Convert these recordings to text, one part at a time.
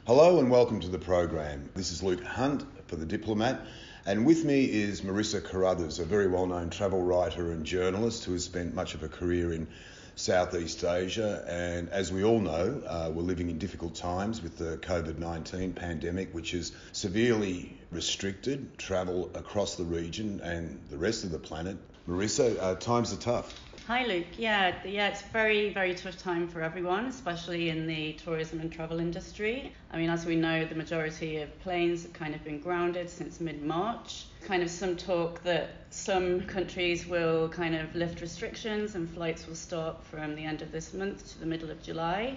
Hello and welcome to the program. This is Luke Hunt for The Diplomat, and with me is Marissa Carruthers, a very well-known travel writer and journalist who has spent much of her career in Southeast Asia. And as we all know, we're living in difficult times with the COVID-19 pandemic, which has severely restricted travel across the region and the rest of the planet. Marissa, times are tough. Hi Luke, it's a very, very tough time for everyone, especially in the tourism and travel industry. I mean, as we know, the majority of planes have kind of been grounded since mid-March. Kind of some talk that some countries will kind of lift restrictions and flights will start from the end of this month to the middle of July.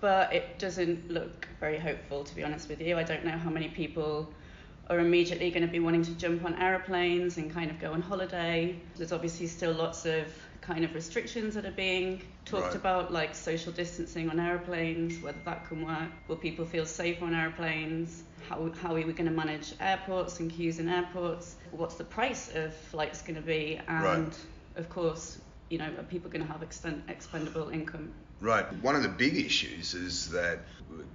But it doesn't look very hopeful, to be honest with you. I don't know how many people are immediately going to be wanting to jump on aeroplanes and kind of go on holiday. There's obviously still lots of kind of restrictions that are being talked about, like social distancing on aeroplanes, whether that can work. Will people feel safe on aeroplanes? How are we going to manage airports and queues in airports? What's the price of flights going to be? And of course, you know, are people going to have expendable income? Right. One of the big issues is that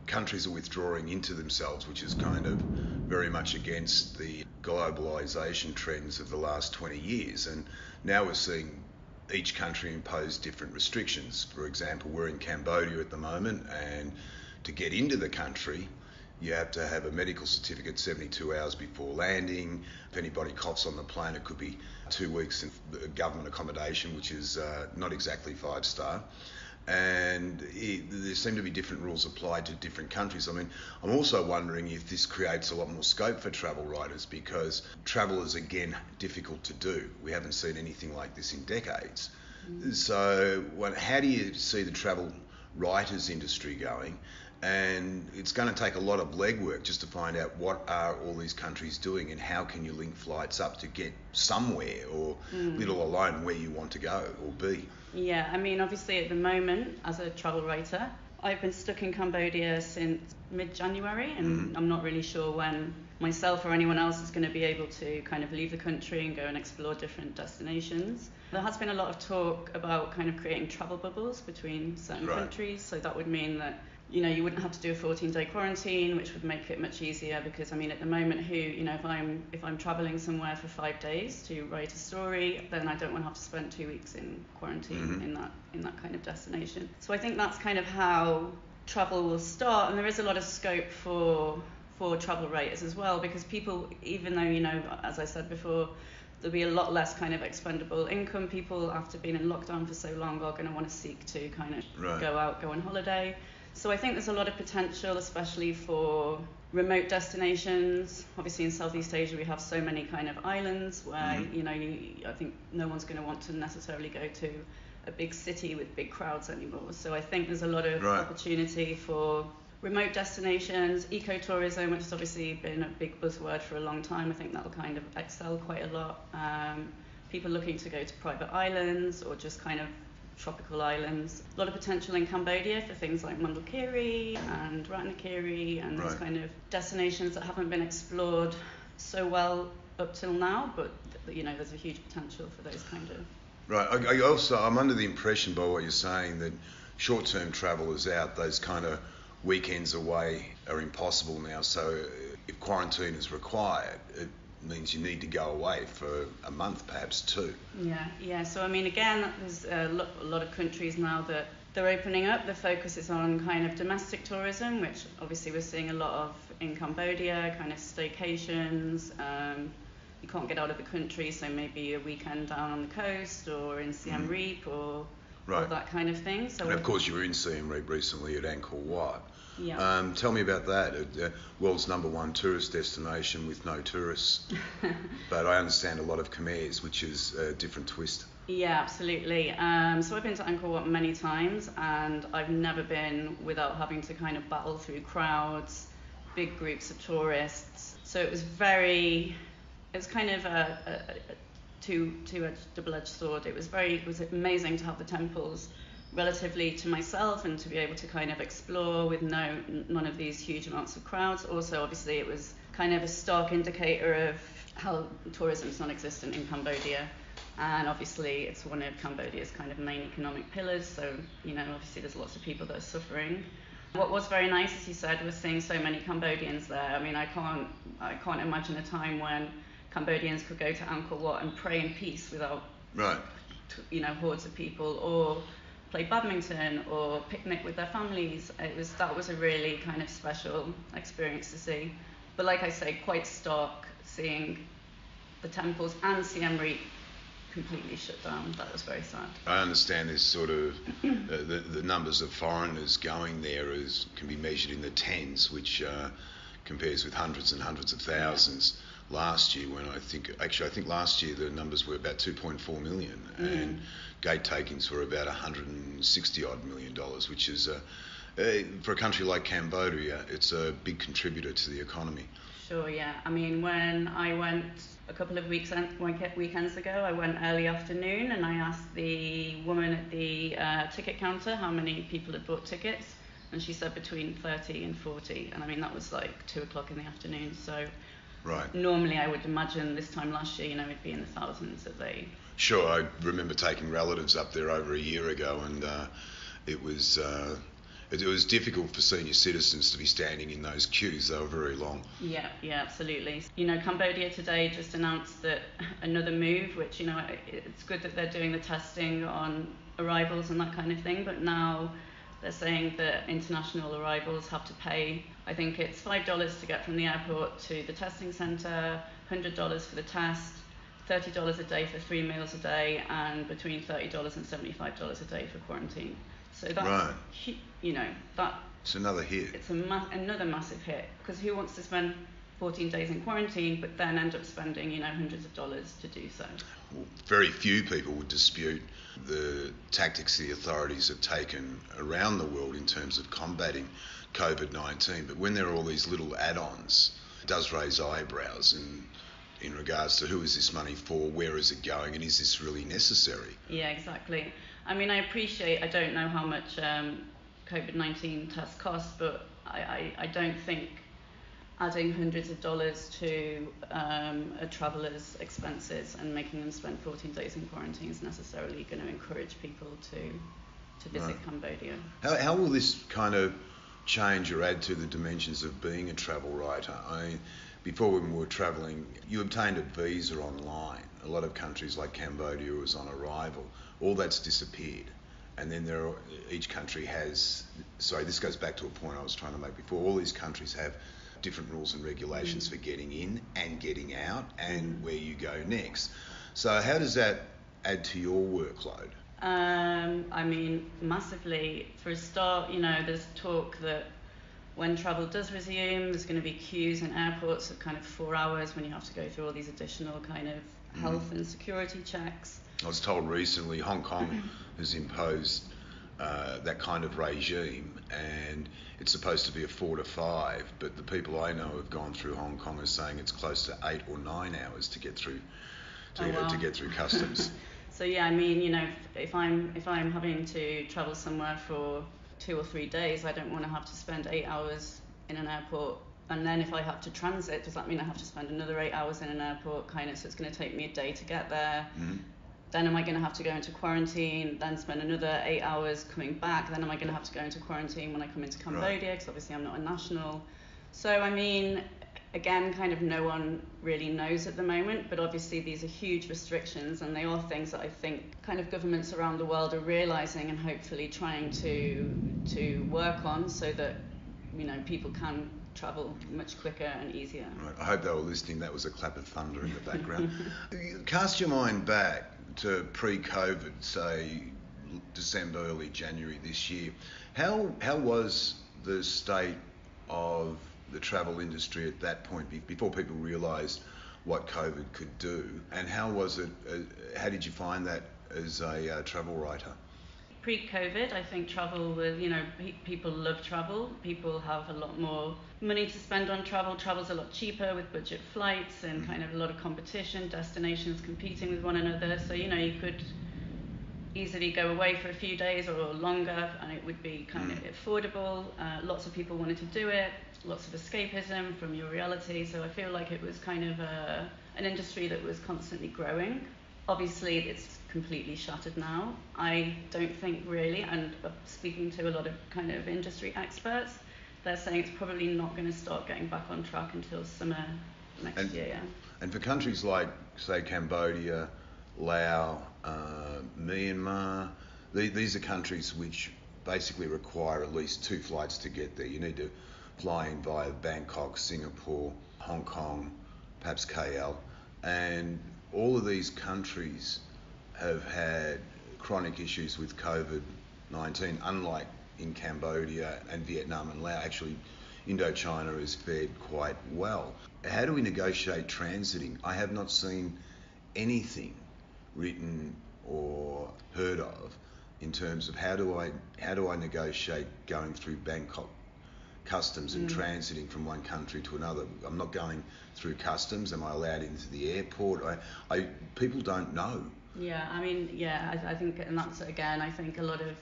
countries are withdrawing into themselves, which is kind of very much against the globalisation trends of the last 20 years. And now we're seeing each country impose different restrictions. For example, we're in Cambodia at the moment, and to get into the country, you have to have a medical certificate 72 hours before landing. If anybody coughs on the plane, it could be 2 weeks in government accommodation, which is not exactly 5-star. And there seem to be different rules applied to different countries. I mean, I'm also wondering if this creates a lot more scope for travel writers, because travel is, again, difficult to do. We haven't seen anything like this in decades. So how do you see the travel writers industry going? And it's going to take a lot of legwork just to find out what are all these countries doing and how can you link flights up to get somewhere or little alone where you want to go or be. Yeah, I mean, obviously at the moment, as a travel writer, I've been stuck in Cambodia since mid-January, and I'm not really sure when myself or anyone else is going to be able to kind of leave the country and go and explore different destinations. There has been a lot of talk about kind of creating travel bubbles between certain countries, so that would mean that, you know, you wouldn't have to do a 14-day quarantine, which would make it much easier, because I mean at the moment, if I'm traveling somewhere for 5 days to write a story, then I don't want to have to spend 2 weeks in quarantine in that kind of destination. So I think that's kind of how travel will start, and there is a lot of scope for travel writers as well, because people, even though, you know, as I said before, there'll be a lot less kind of expendable income. People, after being in lockdown for so long, are going to want to seek to kind of go on holiday. So I think there's a lot of potential, especially for remote destinations. Obviously in Southeast Asia we have so many kind of islands where, you know, I think no one's going to want to necessarily go to a big city with big crowds anymore. So I think there's a lot of opportunity for remote destinations, ecotourism, which has obviously been a big buzzword for a long time. I think that'll kind of excel quite a lot. People looking to go to private islands or just kind of tropical islands. A lot of potential in Cambodia for things like Mandalkiri and Ratnakiri and those kind of destinations that haven't been explored so well up till now, but you know, there's a huge potential for those kind of. Right. I'm under the impression by what you're saying that short-term travel is out. Those kind of weekends away are impossible now. So if quarantine is required, it means you need to go away for a month, perhaps 2. Yeah. So I mean, again, there's a lot of countries now that they're opening up. The focus is on kind of domestic tourism, which obviously we're seeing a lot of in Cambodia, kind of staycations. You can't get out of the country, so maybe a weekend down on the coast or in Siem Reap or that kind of thing. So, and of course you were in Siem Reap recently at Angkor Wat. Yeah. Tell me about that. World's #1 tourist destination with no tourists. But I understand a lot of Khmer's, which is a different twist. Yeah, absolutely. So I've been to Angkor Wat many times, and I've never been without having to kind of battle through crowds, big groups of tourists. So it was kind of a two-edged, double-edged sword. It was amazing to have the temples relatively to myself and to be able to kind of explore with none of these huge amounts of crowds. Also, obviously, it was kind of a stark indicator of how tourism is non-existent in Cambodia. And obviously, it's one of Cambodia's kind of main economic pillars. So, you know, obviously there's lots of people that are suffering. What was very nice, as you said, was seeing so many Cambodians there. I mean, I can't imagine a time when Cambodians could go to Angkor Wat and pray in peace without, Right. Hordes of people, or play badminton or picnic with their families. That was a really kind of special experience to see. But like I say, quite stark seeing the temples and Siem Reap completely shut down. That was very sad. I understand there's sort of the numbers of foreigners going there can be measured in the tens, which compares with hundreds and hundreds of thousands last year, when I think last year the numbers were about 2.4 million and gate takings were about 160 odd million dollars, which is for a country like Cambodia, it's a big contributor to the economy. Sure, yeah. I mean, when I went a couple of weekends ago, I went early afternoon and I asked the woman at the ticket counter how many people had bought tickets, and she said between 30 and 40, and I mean that was like 2 o'clock in the afternoon. So right. Normally I would imagine this time last year, it'd be in the thousands that they... Sure, I remember taking relatives up there over a year ago, and it was difficult for senior citizens to be standing in those queues. They were very long. Yeah, absolutely. Cambodia today just announced that another move, which, it's good that they're doing the testing on arrivals and that kind of thing, but now they're saying that international arrivals have to pay, I think it's $5 to get from the airport to the testing centre, $100 for the test, $30 a day for 3 meals a day, and between $30 and $75 a day for quarantine. So that's, right. It's another hit. It's another massive hit, because who wants to spend 14 days in quarantine but then end up spending, hundreds of dollars to do so? Well, very few people would dispute the tactics the authorities have taken around the world in terms of combating COVID-19, but when there are all these little add-ons, it does raise eyebrows in regards to who is this money for, where is it going, and is this really necessary? Yeah, exactly. I mean, I don't know how much COVID-19 tests cost, but I don't think adding hundreds of dollars to a traveller's expenses and making them spend 14 days in quarantine is necessarily going to encourage people to visit right. Cambodia. How will this kind of change or add to the dimensions of being a travel writer? Before when we were travelling, you obtained a visa online. A lot of countries like Cambodia was on arrival. All that's disappeared. And then each country has, this goes back to a point I was trying to make before, all these countries have different rules and regulations for getting in and getting out and where you go next. So how does that add to your workload? I mean, massively. For a start, there's talk that when travel does resume, there's going to be queues in airports of kind of 4 hours when you have to go through all these additional kind of health and security checks. I was told recently Hong Kong has imposed that kind of regime, and it's supposed to be a 4 to 5, but the people I know who've gone through Hong Kong are saying it's close to 8 or 9 hours to get through to get through customs. So yeah, I mean, if I'm having to travel somewhere for 2 or 3 days, I don't want to have to spend 8 hours in an airport. And then if I have to transit, does that mean I have to spend another 8 hours in an airport? So it's going to take me a day to get there. Mm-hmm. Then am I going to have to go into quarantine, then spend another 8 hours coming back? Then am I going to have to go into quarantine when I come into Cambodia? Because obviously I'm not a national. So, I mean, again, kind of no one really knows at the moment, but obviously these are huge restrictions, and they are things that I think kind of governments around the world are realising and hopefully trying to work on so that, people can travel much quicker and easier. Right. I hope they were listening. That was a clap of thunder in the background. Cast your mind back to pre-COVID, say December, early January this year. How was the state of the travel industry at that point, before people realised what COVID could do? And how was it? How did you find that as a travel writer? Pre-COVID, I think travel was, people love travel. People have a lot more money to spend on travel. Travel's a lot cheaper with budget flights and kind of a lot of competition, destinations competing with one another. So, you could easily go away for a few days or longer and it would be kind of affordable. Lots of people wanted to do it. Lots of escapism from your reality. So I feel like it was kind of an industry that was constantly growing. Obviously, it's completely shuttered now. I don't think really, and speaking to a lot of kind of industry experts, they're saying it's probably not going to start getting back on track until summer next year. Yeah. And for countries like, say, Cambodia, Laos, Myanmar, these are countries which basically require at least 2 flights to get there. You need to fly in via Bangkok, Singapore, Hong Kong, perhaps KL, and all of these countries have had chronic issues with COVID-19, unlike in Cambodia and Vietnam and Laos. Actually, Indochina has fared quite well. How do we negotiate transiting? I have not seen anything written or heard of in terms of how do I negotiate going through Bangkok customs and transiting from one country to another. I'm not going through customs. Am I allowed into the airport? People don't know. Yeah, I mean, I think, and that's again, I think a lot of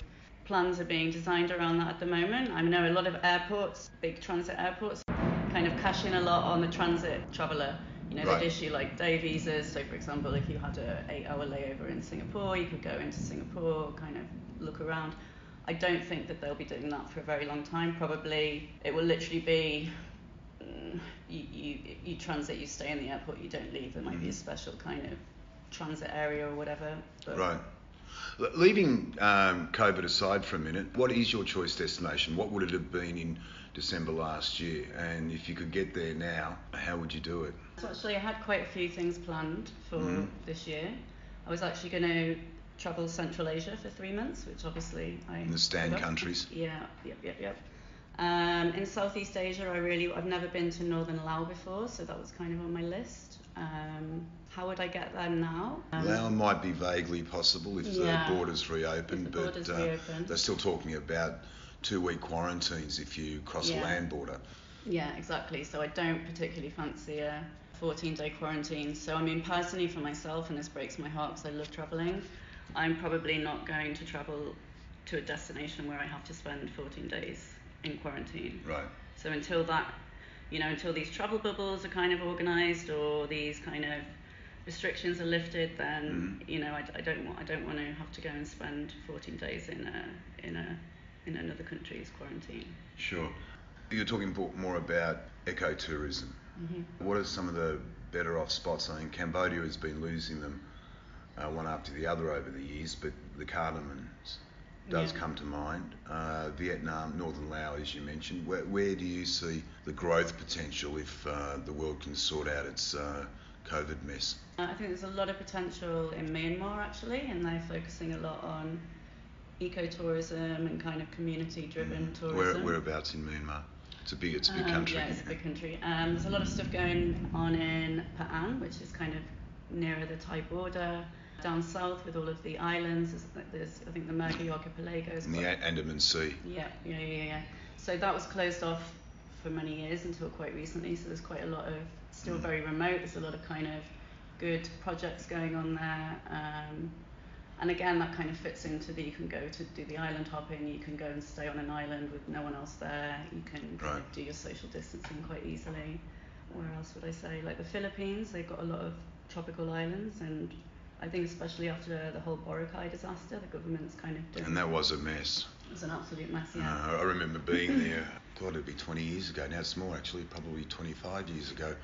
plans are being designed around that at the moment. I know a lot of airports, big transit airports, kind of cash in a lot on the transit traveller. You know, they'd issue like day visas. So, for example, if you had an 8-hour layover in Singapore, you could go into Singapore, kind of look around. I don't think that they'll be doing that for a very long time. Probably it will literally be you transit, you stay in the airport, you don't leave. There might be a special kind of transit area or whatever. But right. Leaving COVID aside for a minute, what is your choice destination? What would it have been in December last year? And if you could get there now, how would you do it? So actually I had quite a few things planned for this year. I was actually going to travel Central Asia for 3 months, which obviously in the Stan countries. Yep. In Southeast Asia, I've never been to Northern Laos before, so that was kind of on my list. How would I get there now? Laos might be vaguely possible if the borders reopen, but they're still talking about 2-week quarantines if you cross a land border. Yeah, exactly. So I don't particularly fancy a 14-day quarantine. So I mean, personally for myself, and this breaks my heart because I love travelling, I'm probably not going to travel to a destination where I have to spend 14 days in quarantine. Right. So until that, until these travel bubbles are kind of organised or these kind of restrictions are lifted, then I don't want to have to go and spend 14 days in another country's quarantine. Sure. You're talking more about ecotourism. What are some of the better off spots? I mean, Cambodia has been losing them one after the other over the years, but the Cardamons does come to mind. Vietnam, Northern Laos, as you mentioned. Where do you see the growth potential if the world can sort out its COVID mess? I think there's a lot of potential in Myanmar actually, and they're focusing a lot on ecotourism and kind of community-driven tourism. Whereabouts in Myanmar? It's a big country. Yeah, it's a big country. There's a lot of stuff going on in Pa'an, which is kind of nearer the Thai border. Down south with all of the islands, there's I think the Mergui Archipelago. In the Andaman Sea. Yeah. So that was closed off for many years until quite recently. So there's quite a lot of still very remote. There's a lot of kind of good projects going on there. And again, that kind of fits into you can go to do the island hopping, you can go and stay on an island with no one else there, you can kind of do your social distancing quite easily. Where else would I say? Like the Philippines, they've got a lot of tropical islands, and I think especially after the whole Boracay disaster, the government's kind of doing... And that was a mess. It was an absolute mess, yeah. I remember being there, I thought it'd be 20 years ago, now it's more actually, probably 25 years ago.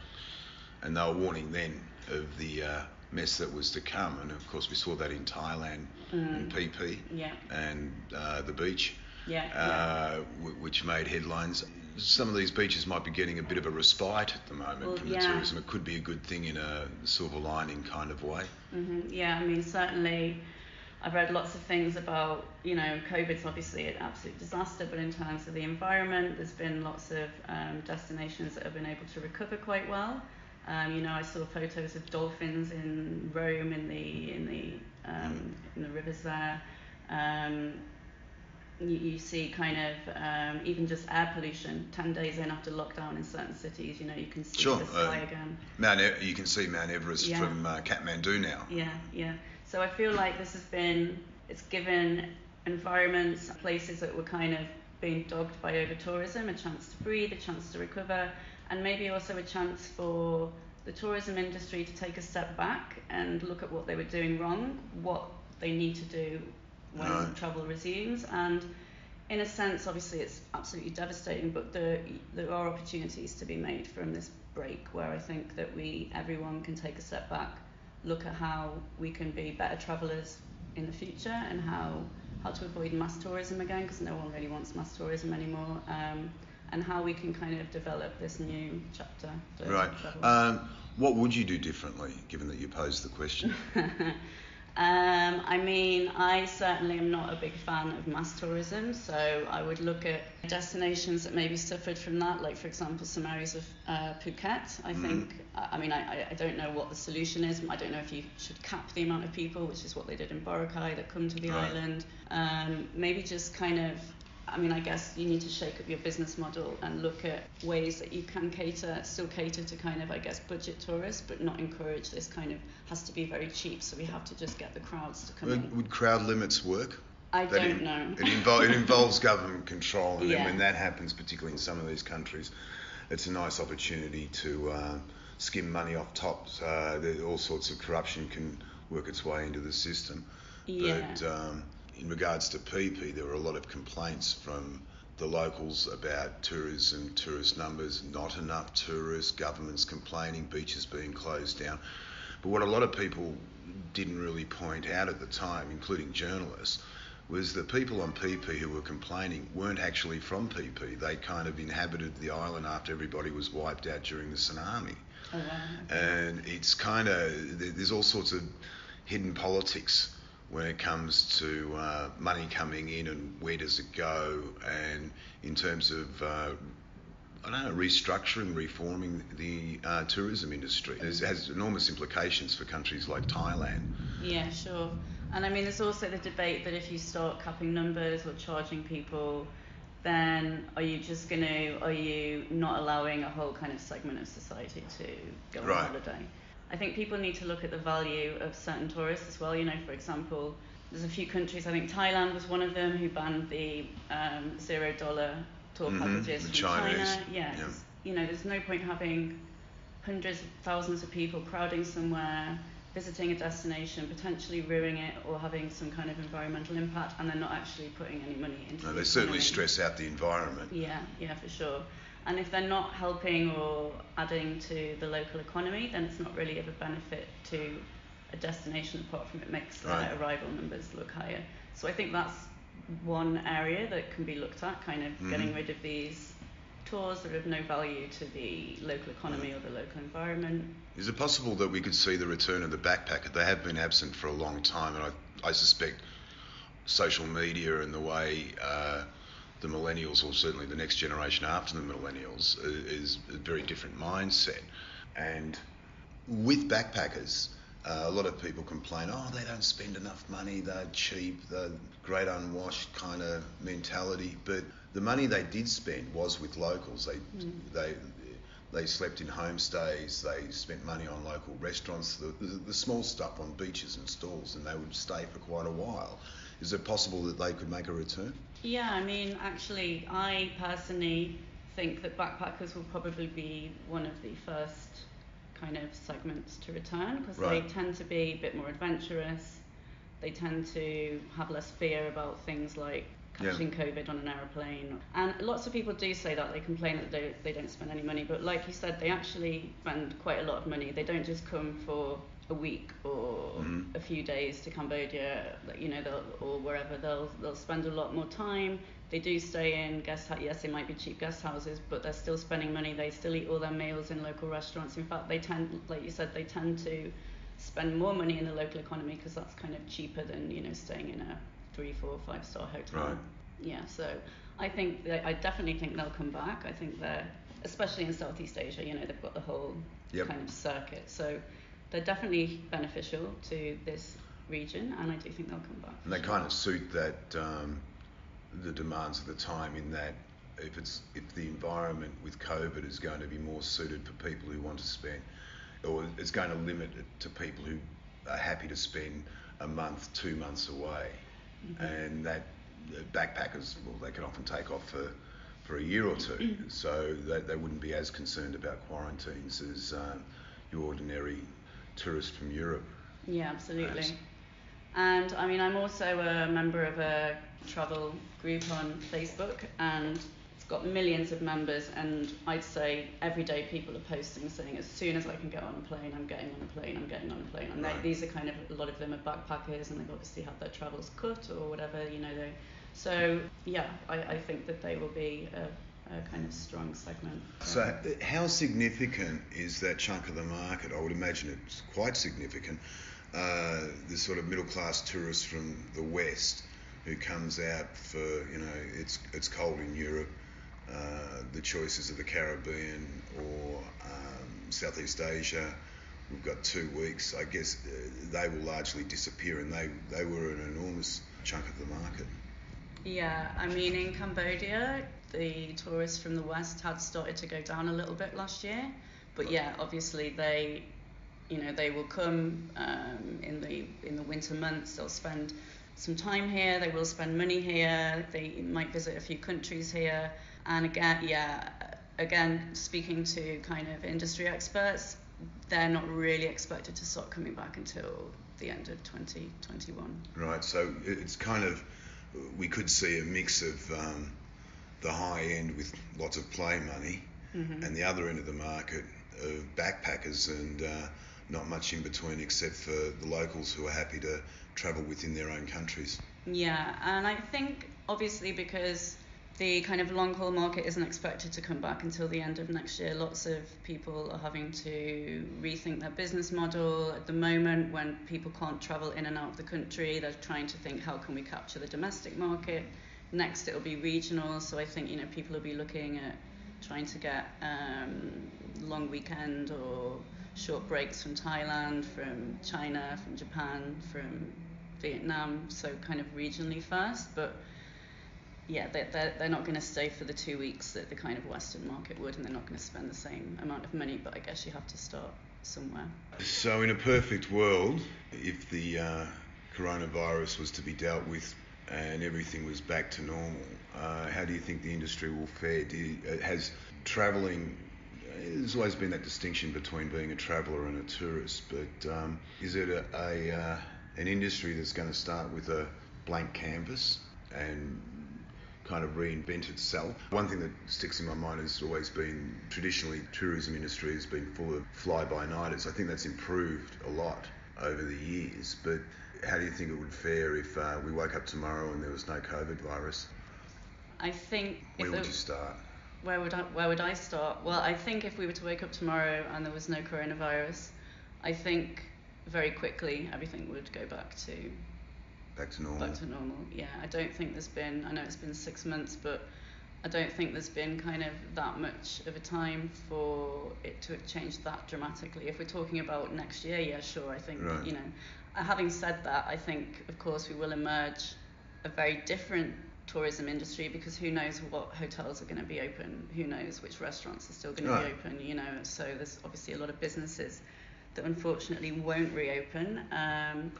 And they were warning then of the mess that was to come, and of course we saw that in Thailand and PP and the beach, which made headlines. Some of these beaches might be getting a bit of a respite at the moment from the tourism. It could be a good thing in a silver lining kind of way. Yeah, I mean certainly I've read lots of things about, COVID's obviously an absolute disaster, but in terms of the environment, there's been lots of destinations that have been able to recover quite well. I saw photos of dolphins in Rome in the rivers there. You see kind of even just air pollution 10 days in after lockdown in certain cities. You can see the sky again. You can see Mount Everest from Kathmandu now. Yeah. So I feel like it's given environments, places that were kind of being dogged by over tourism, a chance to breathe, a chance to recover, and maybe also a chance for the tourism industry to take a step back and look at what they were doing wrong, what they need to do when travel resumes. And in a sense, obviously it's absolutely devastating, but there are opportunities to be made from this break, where I think that everyone can take a step back, look at how we can be better travellers in the future, and how to avoid mass tourism again, because no one really wants mass tourism anymore, and how we can kind of develop this new chapter for travel. What would you do differently, given that you posed the question? I mean, I certainly am not a big fan of mass tourism, so I would look at destinations that maybe suffered from that, like, for example, some areas of Phuket. I think, I don't know what the solution is. I don't know if you should cap the amount of people, which is what they did in Boracay, that come to the island. Maybe just kind of, I guess you need to shake up your business model and look at ways that you can still cater to kind of, I guess, budget tourists, but not encourage this kind of, has to be very cheap, so we have to just get the crowds to come in. Would crowd limits work? I don't know. It involves government control, and then when that happens, particularly in some of these countries, it's a nice opportunity to skim money off top. All sorts of corruption can work its way into the system. But in regards to PP, there were a lot of complaints from the locals about tourism, tourist numbers, not enough tourists, governments complaining, beaches being closed down. But what a lot of people didn't really point out at the time, including journalists, was the people on PP who were complaining weren't actually from PP. They kind of inhabited the island after everybody was wiped out during the tsunami. Oh, wow. And it's kind of, there's all sorts of hidden politics when it comes to money coming in and where does it go, and in terms of restructuring, reforming the tourism industry. It has enormous implications for countries like Thailand. Yeah, sure. And there's also the debate that if you start capping numbers or charging people, then are you not allowing a whole kind of segment of society to go on holiday? I think people need to look at the value of certain tourists as well. For example, there's a few countries, I think Thailand was one of them, who banned the $0 tour packages from China. There's no point having hundreds of thousands of people crowding somewhere, visiting a destination, potentially ruining it or having some kind of environmental impact, and they're not actually putting any money into it. They certainly stress out the environment. Yeah, for sure. And if they're not helping or adding to the local economy, then it's not really of a benefit to a destination, apart from it makes their arrival numbers look higher. So I think that's one area that can be looked at, kind of getting rid of these tours that are of no value to the local economy or the local environment. Is it possible that we could see the return of the backpacker? They have been absent for a long time, and I suspect social media and the way the millennials, or certainly the next generation after the millennials, is a very different mindset. And with backpackers, a lot of people complain, they don't spend enough money, they're cheap, they're great unwashed kind of mentality. But the money they did spend was with locals. They slept in homestays, they spent money on local restaurants, the small stuff on beaches and stalls, and they would stay for quite a while. Is it possible that they could make a return? Yeah, actually, I personally think that backpackers will probably be one of the first kind of segments to return, because they tend to be a bit more adventurous. They tend to have less fear about things like catching COVID on an aeroplane. And lots of people do say that, they complain that they don't spend any money, but like you said, they actually spend quite a lot of money. They don't just come for a week or a few days to Cambodia, or wherever. They'll spend a lot more time. They do stay in guest houses. Yes, they might be cheap guest houses, but they're still spending money. They still eat all their meals in local restaurants. In fact, they tend, like you said, to spend more money in the local economy, because that's kind of cheaper than staying in a 3, 4, 5-star hotel. Right. Yeah, so I definitely think they'll come back. I think they're, especially in Southeast Asia, they've got the whole kind of circuit. So they're definitely beneficial to this region, and I do think they'll come back. And they kind of suit that the demands of the time, in that if the environment with COVID is going to be more suited for people who want to spend, or it's going to limit it to people who are happy to spend a month, 2 months away, and that backpackers, they can often take off for a year or two, so they wouldn't be as concerned about quarantines as your ordinary tourist from Europe. Yeah, absolutely. Perhaps. And I mean, I'm also a member of a travel group on Facebook, and it's got millions of members, and I'd say every day people are posting saying, as soon as I can get on a plane, I'm getting on a plane, I'm getting on a plane. And Right. these are kind of, a lot of them are backpackers, and they've obviously had their travels cut or whatever, you know. So yeah, I think that they will be a kind of strong segment. So how significant is that chunk of the market? I would imagine it's quite significant. The sort of middle class tourist from the West who comes out for, you know, it's cold in Europe, the choices of the Caribbean or Southeast Asia. We've got 2 weeks. I guess they will largely disappear, and they were an enormous chunk of the market. Yeah, I mean, in Cambodia, the tourists from the West had started to go down a little bit last year, but yeah, obviously they will come in the winter months. They'll spend some time here. They will spend money here. They might visit a few countries here. And again, speaking to kind of industry experts, they're not really expected to start coming back until the end of 2021. Right. So it's kind of, we could see a mix of the high end with lots of play money, and the other end of the market of backpackers and not much in between except for the locals who are happy to travel within their own countries. Yeah, and I think obviously because the kind of long haul market isn't expected to come back until the end of next year, lots of people are having to rethink their business model. At the moment, when people can't travel in and out of the country, they're trying to think, how can we capture the domestic market? Next, it'll be regional. So I think, you know, people will be looking at trying to get long weekend or short breaks from Thailand, from China, from Japan, from Vietnam. So kind of regionally first, but yeah, they're not going to stay for the 2 weeks that the kind of Western market would, and they're not going to spend the same amount of money, but I guess you have to start somewhere. So in a perfect world, if the coronavirus was to be dealt with and everything was back to normal, how do you think the industry will fare? Has travelling, there's always been that distinction between being a traveller and a tourist, but is it an industry that's going to start with a blank canvas and kind of reinvent itself? One thing that sticks in my mind has always been, traditionally tourism industry has been full of fly-by-nighters. I think that's improved a lot over the years, but how do you think it would fare if we woke up tomorrow and there was no COVID virus? I think where would you start? Where would I start? Well, I think if we were to wake up tomorrow and there was no coronavirus, I think very quickly everything would go back to normal. Yeah, I don't think there's been, I know it's been 6 months, but I don't think there's been kind of that much of a time for it to have changed that dramatically. If we're talking about next year, yeah, sure, I think, right. You know, having said that, I think, of course, we will emerge a very different tourism industry, because who knows what hotels are going to be open, who knows which restaurants are still going to be open, you know, so there's obviously a lot of businesses that unfortunately won't reopen.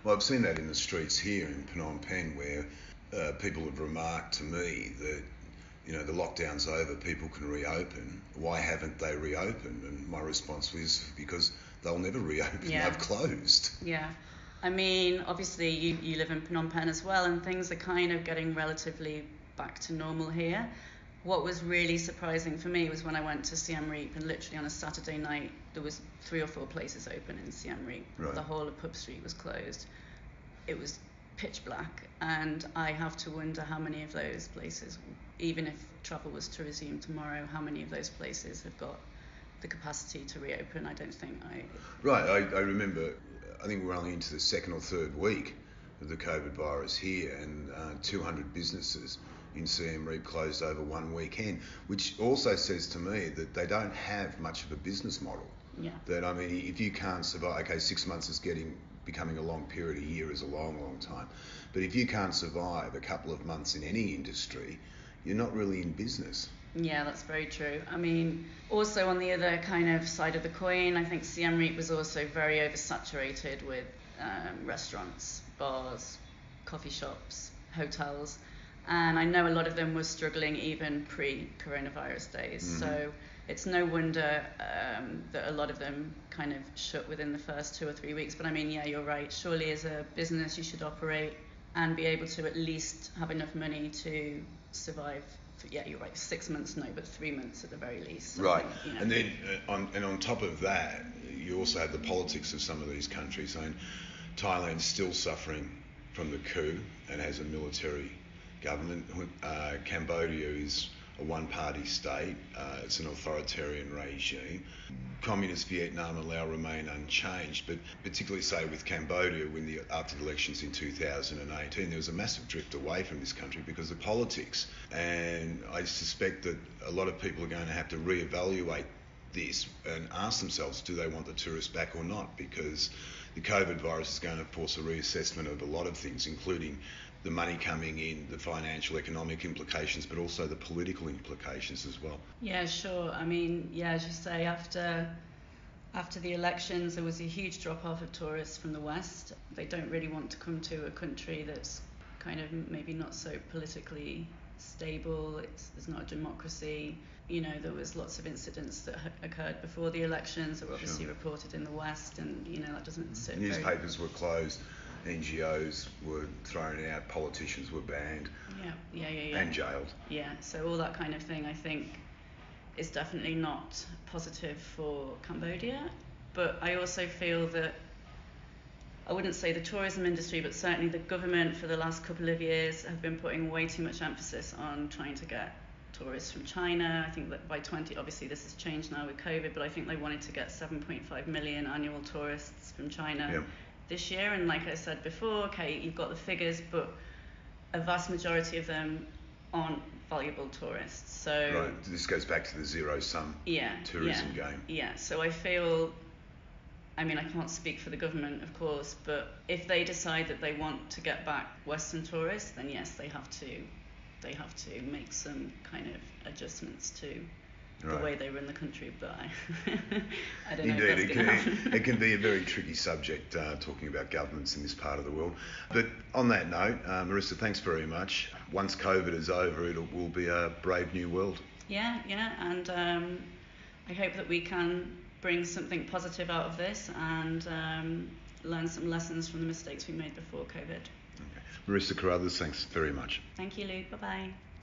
Well, I've seen that in the streets here in Phnom Penh, where people have remarked to me that, you know, the lockdown's over, people can reopen. Why haven't they reopened? And my response was, because they'll never reopen. Yeah. They've closed. Yeah. I mean, obviously you live in Phnom Penh as well, and things are kind of getting relatively back to normal here. What was really surprising for me was when I went to Siem Reap, and literally on a Saturday night there was 3 or 4 places open in Siem Reap. Right. The whole of Pub Street was closed. It was pitch black, and I have to wonder how many of those places, even if travel was to resume tomorrow, how many of those places have got the capacity to reopen. I don't think Right, I remember, I think we're only into the 2nd or 3rd week of the COVID virus here, and 200 businesses in Siem Reap closed over one weekend, which also says to me that they don't have much of a business model. Yeah. That, I mean, if you can't survive, okay, 6 months is becoming a long period, a year is a long, long time, but if you can't survive a couple of months in any industry, you're not really in business. Yeah, that's very true. I mean, also on the other kind of side of the coin, I think Siem Reap was also very oversaturated with restaurants, bars, coffee shops, hotels, and I know a lot of them were struggling even pre-coronavirus days. So it's no wonder that a lot of them kind of shut within the first 2 or 3 weeks. But I mean, yeah, you're right. Surely as a business you should operate and be able to at least have enough money to survive. Yeah, you're right. 6 months, no, but 3 months at the very least. Right, and then on top of that, you also have the politics of some of these countries. I mean, Thailand's still suffering from the coup and has a military government. Cambodia is a one-party state. It's an authoritarian regime. Communist Vietnam and Laos remain unchanged, but particularly say with Cambodia, after the elections in 2018, there was a massive drift away from this country because of politics. And I suspect that a lot of people are going to have to reevaluate this and ask themselves, do they want the tourists back or not? Because the COVID virus is going to force a reassessment of a lot of things, including the money coming in, the financial, economic implications, but also the political implications as well. Yeah, sure. I mean, yeah, as you say, after the elections, there was a huge drop-off of tourists from the West. They don't really want to come to a country that's kind of maybe not so politically stable. There's not a democracy. You know, there was lots of incidents that occurred before the elections that were obviously reported in the West, and, you know, that doesn't sit Newspapers were closed. NGOs were thrown out, politicians were banned and jailed. Yeah, so all that kind of thing, I think, is definitely not positive for Cambodia. But I also feel that, I wouldn't say the tourism industry, but certainly the government for the last couple of years have been putting way too much emphasis on trying to get tourists from China. I think that by obviously this has changed now with COVID, but I think they wanted to get 7.5 million annual tourists from China this year. And like I said before, okay, you've got the figures, but a vast majority of them aren't valuable tourists. So right, this goes back to the zero-sum tourism game. Yeah, so I feel, I mean, I can't speak for the government, of course, but if they decide that they want to get back Western tourists, then yes, they have to make some kind of adjustments to the way they run the country. But I don't know if that's going to happen. It can be a very tricky subject, talking about governments in this part of the world. But on that note, Marissa, thanks very much. Once COVID is over, it will be a brave new world. Yeah, and I hope that we can bring something positive out of this and learn some lessons from the mistakes we made before COVID. Okay. Marissa Carruthers, thanks very much. Thank you, Luke. Bye-bye.